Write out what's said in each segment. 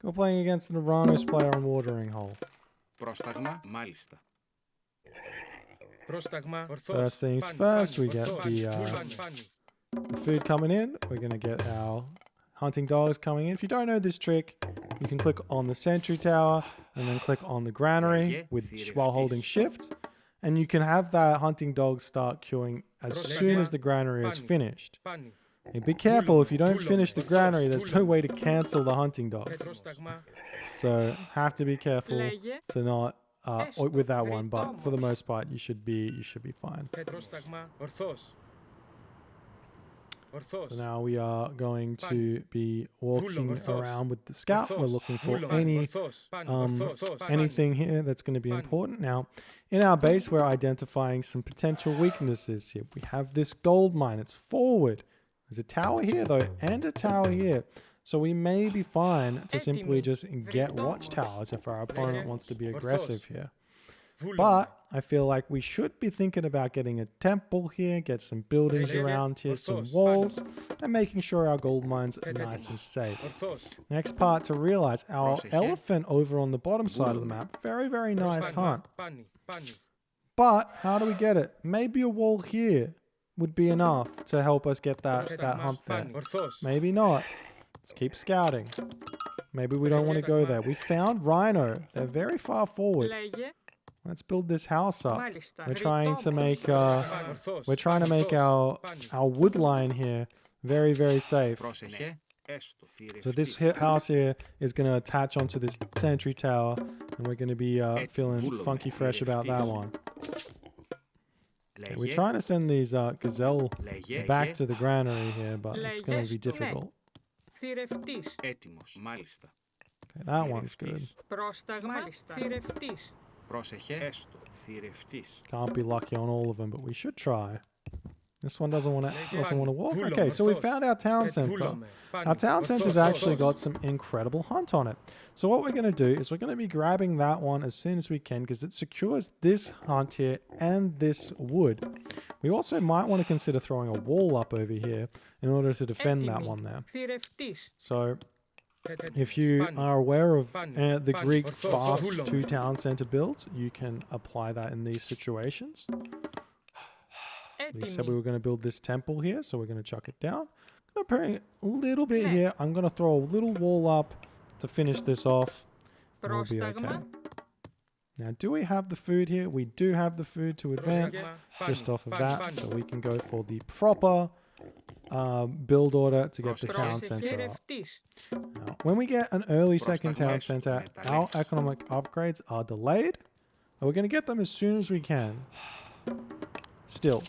We're playing against the Rhinos player on Watering Hole. Πρόσταγμα, μάλιστα. First things first, we get the food coming in. We're going to get our hunting dogs coming in. If you don't know this trick, you can click on the sentry tower and then click on the granary while holding shift. And you can have that hunting dog start queuing as soon as the granary is finished. And be careful, if you don't finish the granary, there's no way to cancel the hunting dogs. So have to be careful to not with that one, but for the most part you should be fine. So now we are going to be walking around with the scout. We're looking for anything here that's going to be important. Now, in our base, we're identifying some potential weaknesses here. We have this gold mine. It's forward. There's a tower here, though, and a tower here. So we may be fine to simply just get watchtowers if our opponent wants to be aggressive here. But I feel like we should be thinking about getting a temple here, get some buildings around here, some walls, and making sure our gold mines are nice and safe. Next part to realize, our elephant over on the bottom side of the map, very, very nice hunt. But how do we get it? Maybe a wall here would be enough to help us get that hunt there. Maybe not. Let's keep scouting. Maybe we don't want to go there. We found Rhino. They're very far forward. Let's build this house up. We're trying to make our wood line here very, very safe. So this house here is going to attach onto this sentry tower, and we're going to be feeling funky fresh about that one. Okay, we're trying to send these gazelle back to the granary here, but it's going to be difficult. Okay, that one's good. Can't be lucky on all of them, but we should try. This one doesn't want to walk. Okay, so we found our town center. Our town center's actually got some incredible hunt on it. So what we're going to do is we're going to be grabbing that one as soon as we can because it secures this hunt here and this wood. We also might want to consider throwing a wall up over here in order to defend that one there. So if you are aware of the Greek fast 2 town center builds, you can apply that in these situations. We said we were going to build this temple here, so we're going to chuck it down. I'm going to bring it a little bit here. I'm going to throw a little wall up to finish this off, and we'll be okay. Now, do we have the food here? We do have the food to advance just off of that, so we can go for the proper build order to get the town center up. Now, when we get an early second town center, our economic upgrades are delayed, and we're going to get them as soon as we can. Still.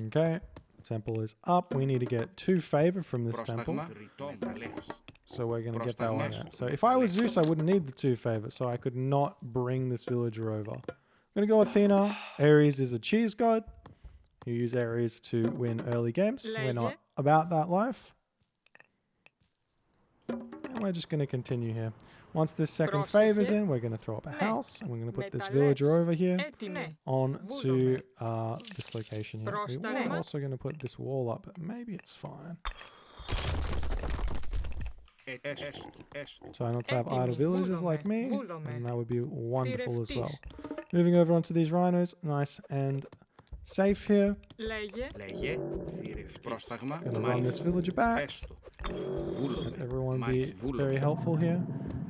Okay, temple is up. We need to get 2 favor from this temple. So we're going to get that one out. So if I was Zeus, I wouldn't need the 2 favor, so I could not bring this villager over. I'm going to go Athena. Ares is a cheese god. You use Ares to win early games. We're not about that life. And we're just going to continue here. Once this second favor's in, we're going to throw up a house. And we're going to put this villager over here onto this location here. We're also going to put this wall up, but maybe it's fine. Try not to have idle villagers like me, and that would be wonderful as well. Moving over onto these rhinos, nice and safe here. Gonna run this villager back. Let everyone be very helpful here.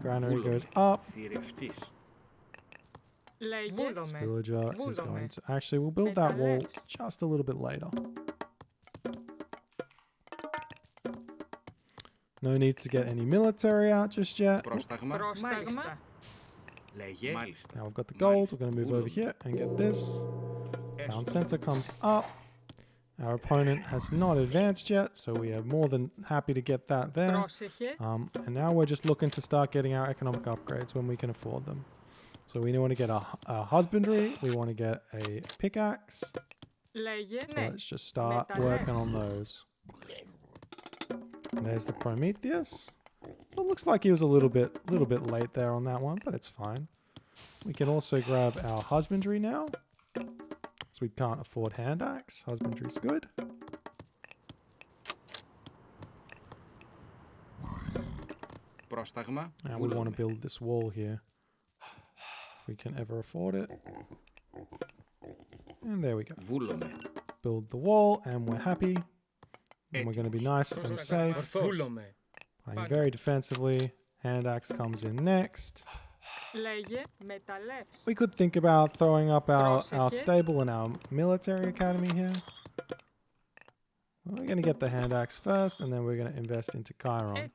Granary goes up. This villager is going to... Actually, we'll build that wall just a little bit later. No need to get any military out just yet. Now we've got the gold. We're going to move over here and get this. Town center comes up. Our opponent has not advanced yet, so we are more than happy to get that there. And now we're just looking to start getting our economic upgrades when we can afford them. So we want to get a husbandry. We want to get a pickaxe. So let's just start working on those. And there's the Prometheus. So it looks like he was a little bit late there on that one, but it's fine. We can also grab our husbandry now. So we can't afford hand axe. Husbandry's good. Πρόσταγμα. Now we want to build this wall here. If we can ever afford it. And there we go. Βούλομαι. Build the wall and we're happy. And we're going to be nice and safe. Playing very defensively. Hand axe comes in next. We could think about throwing up our stable and our military academy here. We're going to get the hand axe first, and then we're going to invest into Chiron.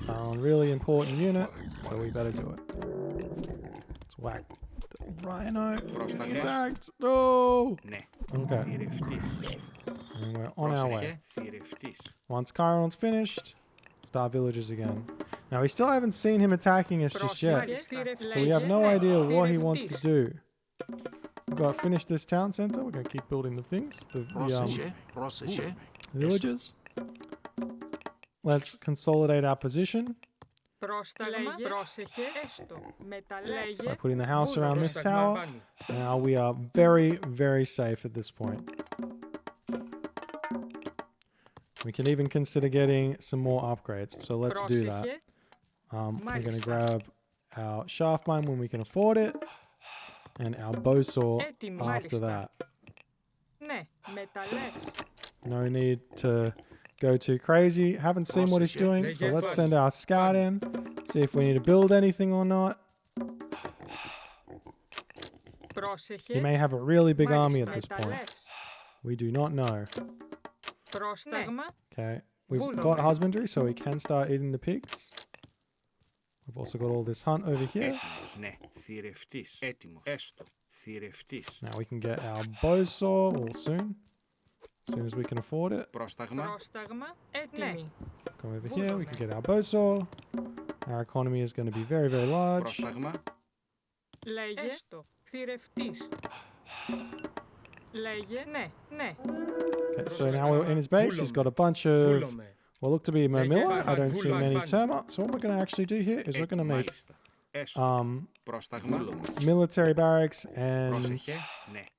Chiron, really important unit, so we better do it. Let's whack the rhino. Attacked! No! Okay. And we're on our way. Once Chiron's finished, start villages again. Now, we still haven't seen him attacking us just yet, so we have no idea what he wants to do. We've got to finish this town center. We're going to keep building the things, the villages. Let's consolidate our position by putting the house around this tower. Now we are very, very safe at this point. We can even consider getting some more upgrades, so let's do that. We're going to grab our shaft mine when we can afford it, and our bow saw after that. No need to go too crazy. Haven't seen what he's doing, so let's send our scout in, see if we need to build anything or not. He may have a really big army at this point. We do not know. Okay, we've got husbandry, so we can start eating the pigs. We've also got all this hunt over here. Now we can get our bow saw all soon. As soon as we can afford it. Come over here, we can get our bow saw. Our economy is going to be very, very large. Okay, so now we're in his base. He's got a bunch of what look to be Mermilla. I don't see many termites. So what we're going to actually do here is we're going to make military barracks and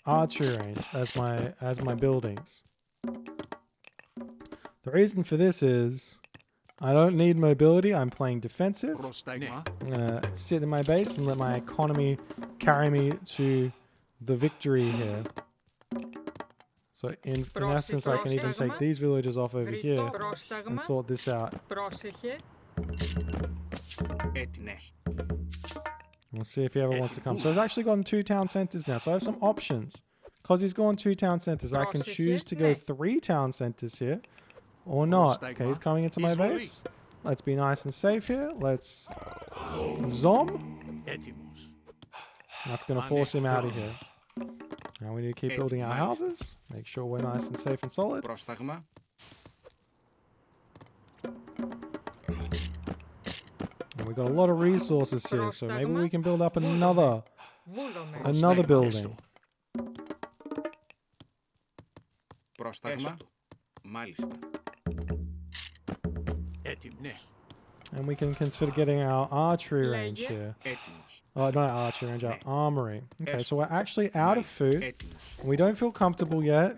archery range as my buildings. The reason for this is I don't need mobility. I'm playing defensive. I'm going to sit in my base and let my economy carry me to the victory here. So in essence, I can even take these villages off over here and sort this out. We'll see if he ever wants to come. So he's actually gotten 2 town centers now. So I have some options. Because he's gone 2 town centers, I can choose to go 3 town centers here or not. Okay, he's coming into my base. Let's be nice and safe here. Let's zom. That's going to force him out of here. Now we need to keep building our houses. Make sure we're nice and safe and solid. And we've got a lot of resources here, so maybe we can build up another building. And we can consider getting our archery range here. Oh, not archery range, our armory. Okay, so we're actually out of food. We don't feel comfortable yet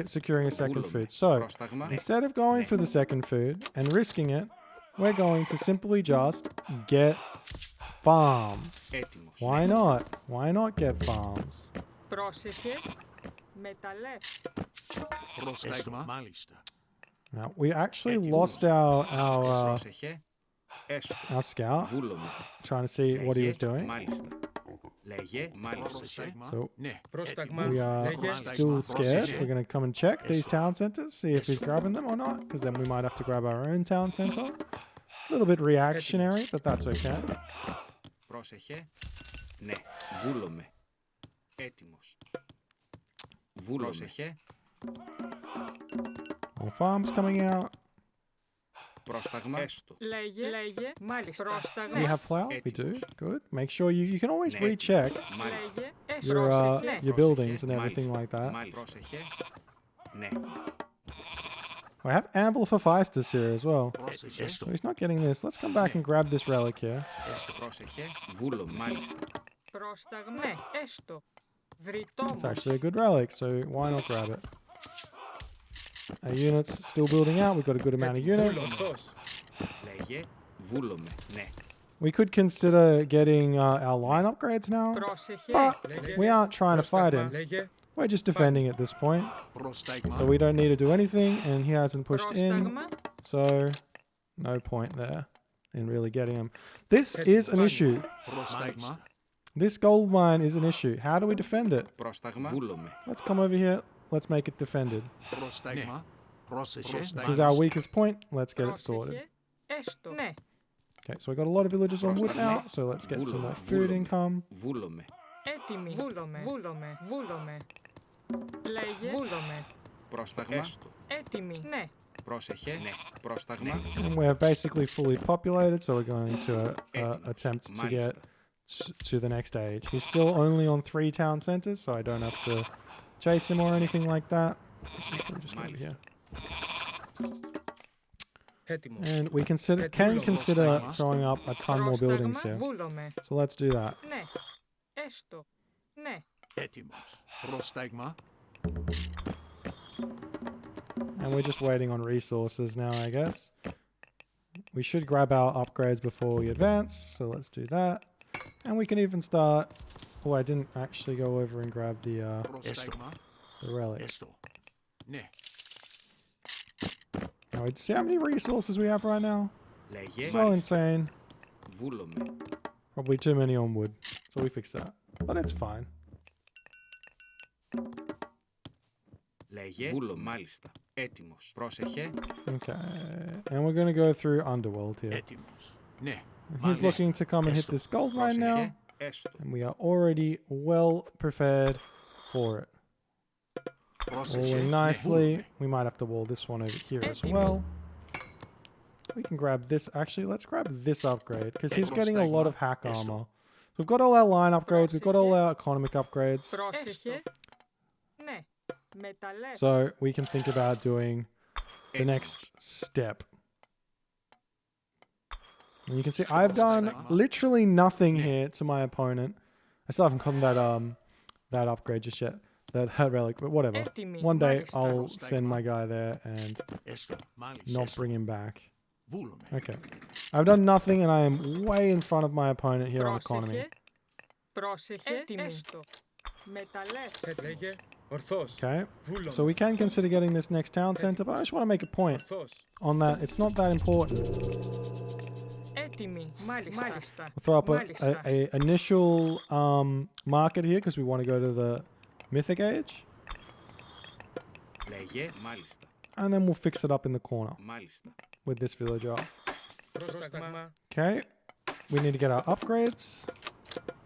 securing a second food. So, instead of going for the second food and risking it, we're going to simply just get farms. Why not? Why not get farms? Now, we actually lost our scout, trying to see what he was doing. So we are still scared. We're going to come and check these town centers, see if he's grabbing them or not, because then we might have to grab our own town center. A little bit reactionary, but that's okay. More farms coming out. We have plow? We do. Good. Make sure you can always recheck your buildings and everything like that. I have ample for Hephaestus here as well. Πρόσεχε. So he's not getting this. Let's come back and grab this relic here. Πρόσεχε. Βούλομαι. Μάλιστα. Πρόσταγμα. Έστω. It's Βρυτόμος. actually a good relic, so why not grab it? Our units still building out. We've got a good amount of units. Ορθώς. Λέγε. Βούλομαι. Ναι. We could consider getting our line upgrades now, Πρόσεχε. but we aren't trying to fight him. Λέγε. We're just defending at this point, Πρόσταγμα. so we don't need to do anything, and he hasn't pushed in, Πρόσταγμα. so no point there in really getting him. This is an issue. Πρόσταγμα. This gold mine is an issue. How do we defend it? Πρόσταγμα. Βούλομαι. Let's come over here. Let's make it defended. Πρόσταγμα. Πρόσεχε. This is our weakest point. Let's get it sorted. Πρόσεχε. Έστω. Ναι. Okay, so we got a lot of villagers on wood now, so let's get some more food income. Βούλομαι. Έτοιμη. Βούλομαι. Βούλομαι. Βούλομαι. Λέγε. Βούλομαι. Πρόσταγμα. Έστω. Έτοιμη. Ναι. Πρόσεχε. Ναι. Πρόσταγμα. And we're basically fully populated, so we're going to attempt to get to the next age. He's still only on 3 town centers, so I don't have to chase him or anything like that. We're just over here. Έτοιμος. And we can consider throwing up a ton more buildings Πρόσταγμα. here. Βούλομαι. So let's do that. Ναι. Έστω. Ναι. Έτοιμος. Πρόσταγμα. And we're just waiting on resources now, I guess. We should grab our upgrades before we advance, so let's do that. And we can even start... Oh, I didn't actually go over and grab Πρόσταγμα. the relic. Έστω. Ναι. Now, see how many resources we have right now? Λέγε. So insane. Βούλομαι. Probably too many on wood. So we fix that. But it's fine. Λέγε. Βούλομαι. Μάλιστα. Έτοιμος. Πρόσεχε. Okay. And we're going to go through Underworld here. Έτοιμος. Ναι. He's looking to come and hit this gold mine now. Πρόσεχε. Έστω. And we are already well prepared for it. Πρόσεχε. Walling nicely. We might have to wall this one over here as well. We can grab this. Actually, let's grab this upgrade because he's getting a lot of hack armor. So we've got all our line upgrades. We've got all our economic upgrades. Πρόσεχε. Ναι. Μεταλλεύς. So we can think about doing the next step. And you can see I've done literally nothing here to my opponent. I still haven't gotten that upgrade just yet. That relic, but whatever. Έτοιμη. One day Μάλιστα. I'll send my guy there and Έστω. Μάλιστα. not Έστω. bring him back. Βούλομαι. Okay. I've done nothing and I am way in front of my opponent here on economy. Πρόσεχε. Πρόσεχε. Έτοιμη. Έστω. Μεταλλεύς. Λέγε. Ορθώς. Okay. Βούλομαι. So we can consider getting this next town center, but I just want to make a point Ορθώς. on that. It's not that important. Έτοιμη. Μάλιστα. Μάλιστα. We'll throw up Μάλιστα. a initial market here because we want to go to the mythic age. Λέγε. Μάλιστα. And then we'll fix it up in the corner Μάλιστα. with this villager. Πρόσταγμα. Okay. We need to get our upgrades.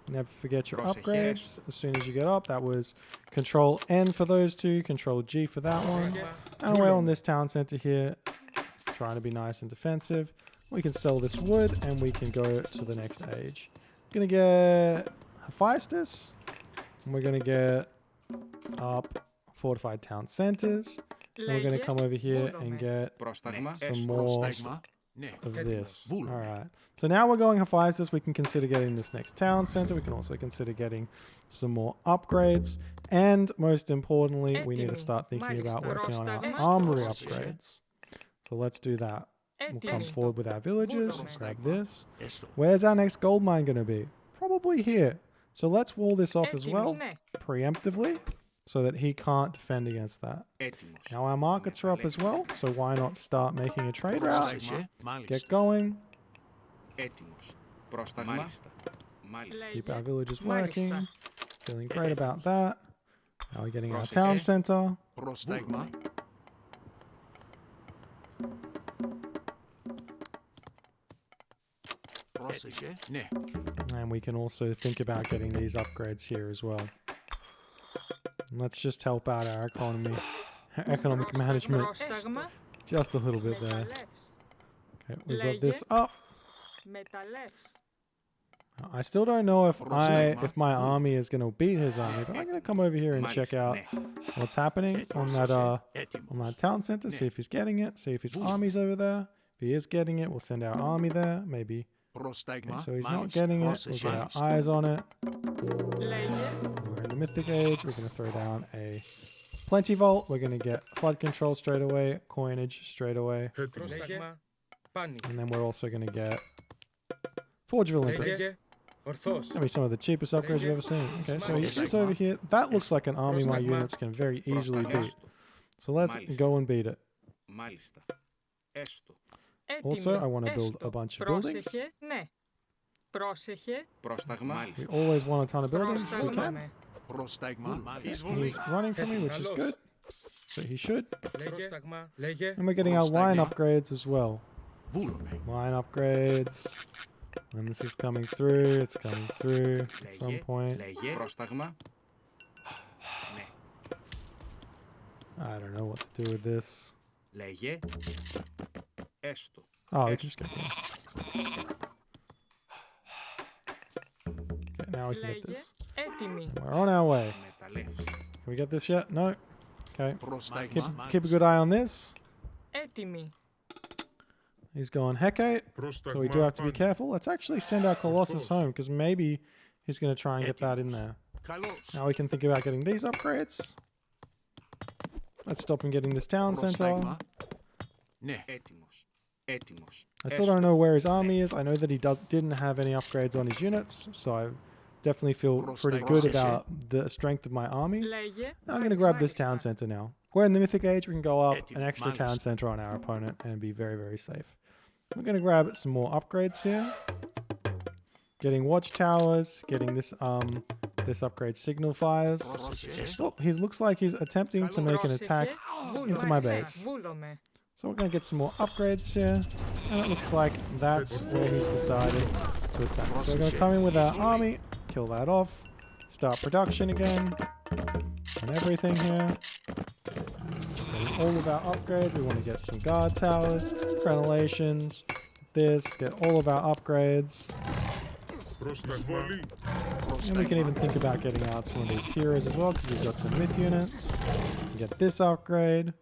Never forget your Πρόσεχε. upgrades. As soon as you get up, that was Control N for those two, Control G for that one. And we're on this town center here, trying to be nice and defensive. We can sell this wood and we can go to the next age. Gonna get Hephaestus. And we're gonna get up fortified town centers. And we're gonna come over here and get Πρόσταγμα. some Έστω. more Πρόσταγμα. Ναι. of this. Βούλομαι. Alright. So now we're going Hephaestus. We can consider getting this next town center. We can also consider getting some more upgrades. And most importantly, we need to start thinking about working on our armory upgrades. So let's do that. We'll come Έτοιμη. forward with our villagers. Grab this. Έστω. Where's our next gold mine going to be? Probably here. So let's wall this off as Έτοιμη. well, Ναι. preemptively, so that he can't defend against that. Έτοιμος. Now our markets are up as well, so why not start making a trade route? Πρόσεχε. Μάλιστα. Get going, Έτοιμος. Πρόσταγμα. Μάλιστα. Μάλιστα. keep our Λέγε. villagers Μάλιστα. working. Feeling great about that. Now we're getting our Πρόσεχε. town center. Πρόσταγμα. Πρόσεχε. Ναι. And we can also think about getting these upgrades here as well. And let's just help out our economic management Πρόσταγμα. just a little bit there. Μεταλλεύς. Okay, we've got this up. Μεταλλεύς. I still don't know if Πρόσεγμα. my army is going to beat his army, but I'm going to come over here and check Μάλιστα, out ναι. what's happening on that on Έτοιμος. that town center. See if he's getting it. See if his army's over there. If he is getting it, we'll send our army there. Maybe. Πρόσταγμα. Okay, so he's not Μάλιστα. getting it. We'll Πρόσεχε. get our eyes on it. Λέγε. We're in the Mythic Age. We're going to throw down a Plenty Vault. We're going to get flood control straight away, coinage straight away, Έτοιμος. Πρόσταγμα. Πάνι. and then we're also going to get Forge of Olympus. Λέγε. Ορθός. Gonna be some of the cheapest upgrades you've ever seen. Okay, so he's just over here. That looks like an army my units can very easily beat. Έστω. So let's go and beat it. Μάλιστα. Έστω. Έτοιμη. Also, I want to build Έστω. a bunch of buildings. Πρόσεχε. Ναι. Πρόσεχε. Πρόσταγμα. We Μάλιστα. always want a ton of buildings if we can. Προσάγουμε. Πρόσταγμα. Μάλιστα. He's Εισβολή. running for me, which is good. So he should. Λέγε. Πρόσταγμα. Λέγε. And we're getting our line Prostagma. upgrades as well. Βούλομαι. Line upgrades. When this is coming through, it's coming through at some Λέγε. point. Λέγε. Πρόσταγμα. Ναι. I don't know what to do with this. Λέγε. Έστω. Oh, we Yes. just get here. Okay, now we can get Λέγε. this. Έτοιμη. We're on our way. Εκμεταλλεύσεις. Can we get this yet? No. Okay. Πρόσταγμα. Keep a good eye on this. Έτοιμη. He's going Hecate, so we do have to be careful. Let's actually send our Colossus home, because maybe he's going to try and get that in there. Καλώς. Now we can think about getting these upgrades. Let's stop him getting this town center. Πρόσταγμα. Ναι. Έτοιμος. Έτοιμος. I still don't know where his army is. I know that he didn't have any upgrades on his units, so I definitely feel pretty good about the strength of my army. Λέγε. I'm going to grab this town Μάλιστα. center now. We're in the Mythic Age. We can go up an extra Malice. town center on our opponent and be very, very safe. We're going to grab some more upgrades here. Getting watchtowers, getting this upgrade signal fires. Πρόσεχε. Oh, he looks like he's attempting to make an attack. Πρόσεχε. into my base. Βούλομαι. So we're going to get some more upgrades here. And it looks like that's where he's decided to attack. So we're going to come in with our army, kill that off, start production again, and everything here. Getting all of our upgrades. We want to get some guard towers, crenellations, this, get all of our upgrades. And we can even think about getting out some of these heroes as well, because we've got some myth units. Get this upgrade.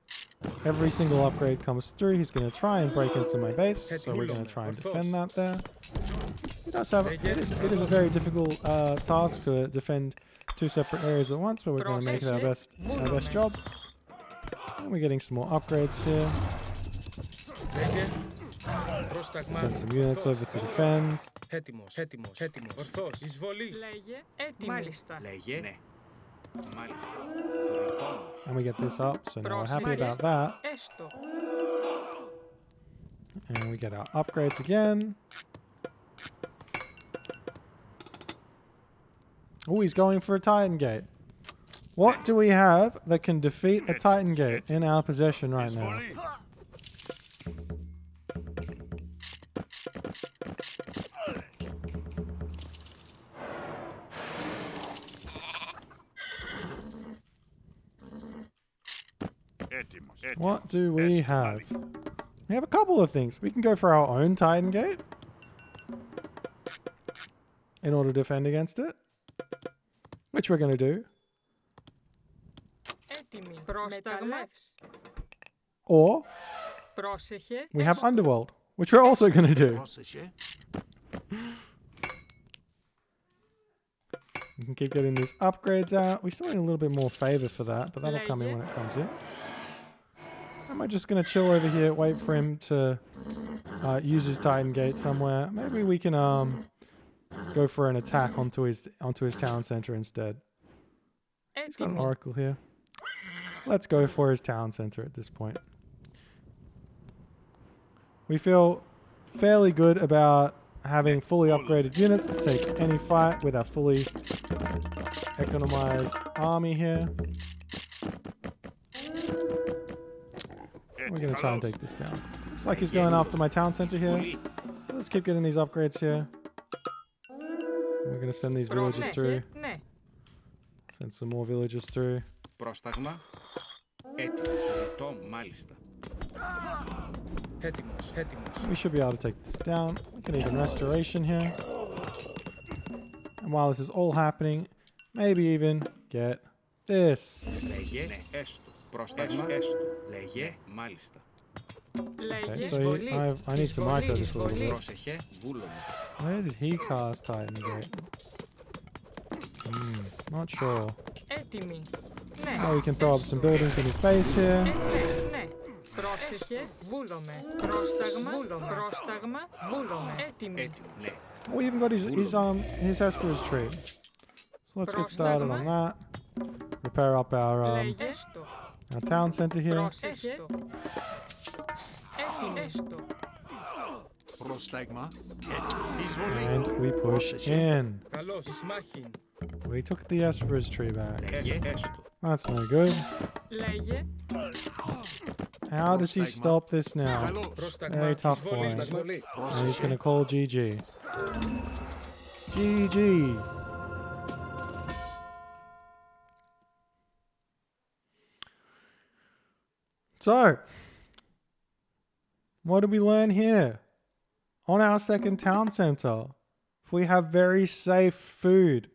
Every single upgrade comes through. He's going to try and break into my base, so we're going to try and defend that there. He does have, it is a very difficult task to defend two separate areas at once, but we're going to make it our best job. And we're getting some more upgrades here. Λέγε. Πρόσταγμα. Send some units over to defend. Έτοιμος. Έτοιμος. Έτοιμος. Ορθός. Εισβολή. Λέγε. Έτοιμη. Μάλιστα. Λέγε. Ναι. Μάλιστα. Θωρητόμος. And we get this up, so now we're happy about Πρόσεχε. that. Έστω. And we get our upgrades again. Oh, he's going for a Titan Gate. What do we have that can defeat a Titan Gate in our possession right now? What do we have? We have a couple of things. We can go for our own Titan Gate in order to defend against it, which we're going to do. Έτοιμη. Μεταλλεύς. Or Πρόσεχε. we have Έστω. Underworld, which we're also going to do. Πρόσεχε. We can keep getting these upgrades out. We still need a little bit more favor for that, but that'll come in when it comes in. Am I just going to chill over here, wait for him to use his Titan Gate somewhere? Maybe we can go for an attack onto his town center instead. He's got an Έτοιμη. oracle here. Let's go for his town center at this point. We feel fairly good about having fully upgraded units to take any fight with our fully economized army here. We're going to try and take this down. Looks like he's going after my town center here. So let's keep getting these upgrades here. We're going to send these villages through. Πρόσεχε. Ναι. Send some more villages through. Πρόσταγμα. Έτοιμος. Θωρητό. Μάλιστα. Έτοιμος. Έτοιμος. We should be able to take this down. We can even restoration here. while this is all happening, maybe even get this. Λέγε ναι, έστω. Πρόσταγμα έστω. Λέγε μάλιστα. Λέγε Okay, so εισβολή. I need to micro this a little bit. Πρόσεχε, βούλομαι. Where did he cast Titan Gate? Not sure. Έτοιμη. Ναι. Oh, we can throw up some buildings in his base here. Ναι. Ναι. Πρόσεχε. Βούλομαι. Πρόσταγμα. Βούλομαι. Πρόσταγμα. Βούλομαι. Έτοιμη. Έτοιμο, ναι. We even got his Hesperus tree. So let's get started on that. Repair up Λέγε έστω. our town center here. Πρόσεχε. Έτοιμη. Έστω. Πρόσταγμα. Εισβολή. And we push in. Καλώς, εις μάχην. We took the Hesperus tree back. Λέγε έστω. That's no good. Λέγε How does he stop this now? Καλώς. Πρόσταγμα, Very tough εισβολή, point. εισβολή. And he's going to call GG. GG. So, what did we learn here? On our second town center, if we have very safe food,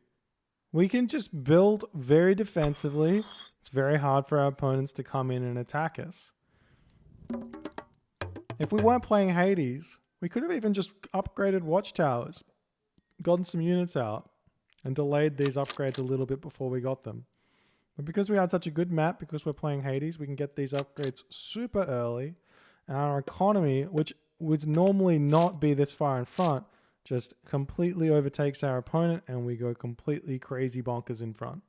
we can just build very defensively. It's very hard for our opponents to come in and attack us. If we weren't playing Hades, we could have even just upgraded watchtowers, gotten some units out, and delayed these upgrades a little bit before we got them. But because we had such a good map, because we're playing Hades, we can get these upgrades super early. And our economy, which would normally not be this far in front, just completely overtakes our opponent and we go completely crazy bonkers in front.